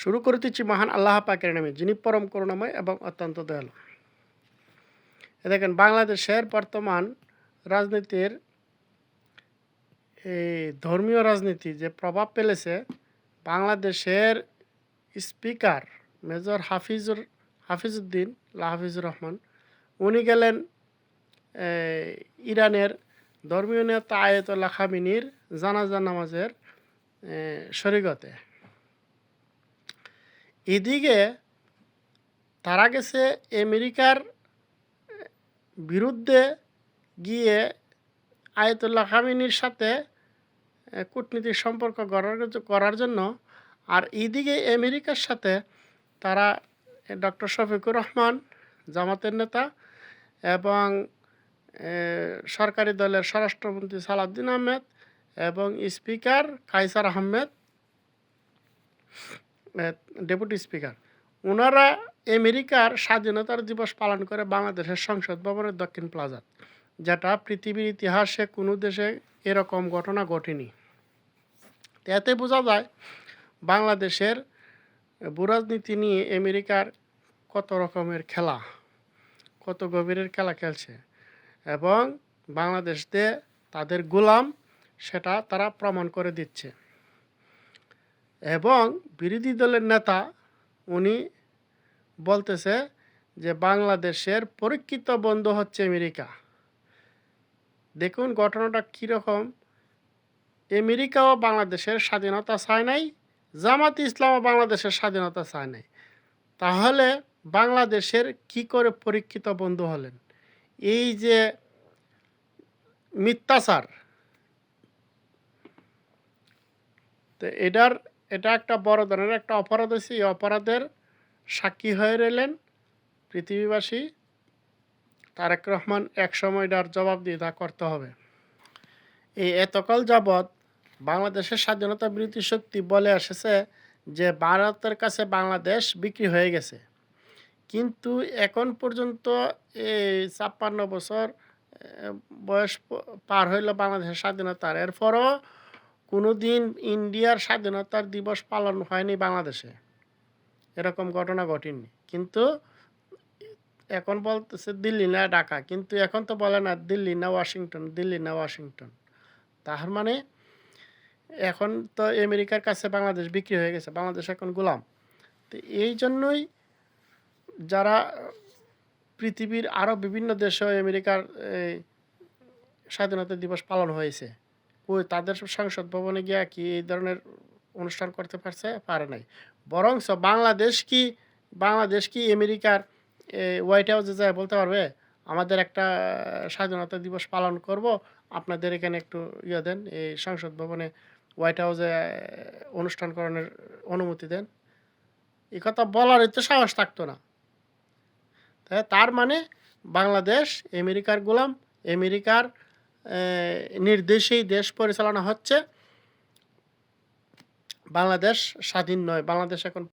শুরু করিতেছি মহান আল্লাহ পাকের নামে, যিনি পরম করুণাময় এবং অত্যন্ত দয়ালু। দেখেন, বাংলাদেশের বর্তমান রাজনীতির এই ধর্মীয় রাজনীতি যে প্রভাব ফেলেছে, বাংলাদেশের স্পিকার মেজর হাফিজউদ্দিন হাফিজুর রহমান, উনি গেলেন ইরানের ধর্মীয় নেতা আয়াতুল্লাহ খামেনির জানাজা নামাজের শরীকতে। এদিকে তারা গেছে আমেরিকার বিরুদ্ধে গিয়ে আয়াতুল্লাহ খামেনির সাথে কূটনীতিক সম্পর্ক করার জন্য। আর এইদিকে আমেরিকার সাথে তারা ডক্টর শফিকুর রহমান জামাতের নেতা এবং সরকারি দলের স্বরাষ্ট্রমন্ত্রী সালাউদ্দিন আহমেদ এবং speaker Kaiser Ahmed, deputy speaker, ওনারা আমেরিকার স্বাধীনতার দিবস পালন করে বাংলাদেশের সংসদ ভবনের দক্ষিণ প্লাজাত, যেটা পৃথিবীর ইতিহাসে কোনো দেশে এরকম ঘটনা ঘটেনি। এতে বোঝা যায় বাংলাদেশের ভূরাজনীতি নিয়ে আমেরিকার কত রকমের খেলা, কত গভীরের খেলা খেলছে এবং বাংলাদেশে তাদের গোলাম সেটা তারা প্রমাণ করে দিচ্ছে। এবং বিরোধী দলের নেতা উনি বলতেছে যে বাংলাদেশের পরীক্ষিত বন্ধু হচ্ছে আমেরিকা। দেখুন ঘটনাটা কীরকম। আমেরিকাও বাংলাদেশের স্বাধীনতা চায় নাই, জামাত ইসলামও বাংলাদেশের স্বাধীনতা চায় নাই। তাহলে বাংলাদেশের কি করে পরীক্ষিত বন্ধু হলেন? এই যে মিথ্যাচার, তো এটা একটা বড় ধরনের একটা অপরাধ হয়েছে। এই অপরাধের সাক্ষী হয়ে রইলেন পৃথিবীবাসী। তারেক রহমান এক সময় এটার জবাবদিহিতা করতে হবে। এই এতকাল যাবৎ বাংলাদেশের স্বাধীনতা বিরোধী শক্তি বলে এসেছে যে ভারতের কাছে বাংলাদেশ বিক্রি হয়ে গেছে, কিন্তু এখন পর্যন্ত এই ৫৬ বছর বয়স পার হইল বাংলাদেশের স্বাধীনতার, এরপরও কোনো দিন ইন্ডিয়ার স্বাধীনতার দিবস পালন হয়নি বাংলাদেশে, এরকম ঘটনা ঘটেনি। কিন্তু এখন বলতেছে দিল্লি না ঢাকা, কিন্তু এখন তো বলে না দিল্লি না ওয়াশিংটন, দিল্লি না ওয়াশিংটন। তার মানে এখন তো আমেরিকার কাছে বাংলাদেশ বিক্রি হয়ে গেছে, বাংলাদেশ এখন গোলাম। তো এই জন্যই যারা পৃথিবীর আরও বিভিন্ন দেশে আমেরিকার স্বাধীনতা দিবস পালন হয়েছে, ওই তাদের সংসদ ভবনে গিয়া কি এই ধরনের অনুষ্ঠান করতে পারে নাই। বরঞ্চ বাংলাদেশ কি আমেরিকার হোয়াইট হাউসে যায় বলতে পারবে আমাদের একটা স্বাধীনতা দিবস পালন করব, আপনাদের এখানে একটু দেন, এই সংসদ ভবনে হোয়াইট হাউসে অনুষ্ঠান করানোর অনুমতি দেন? এই কথা বলার তো সাহস থাকতো না। তার মানে বাংলাদেশ আমেরিকার গোলাম, আমেরিকার নির্দেশেই দেশ পরিচালনা হচ্ছে। বাংলাদেশ স্বাধীন নয়, বাংলাদেশ এখন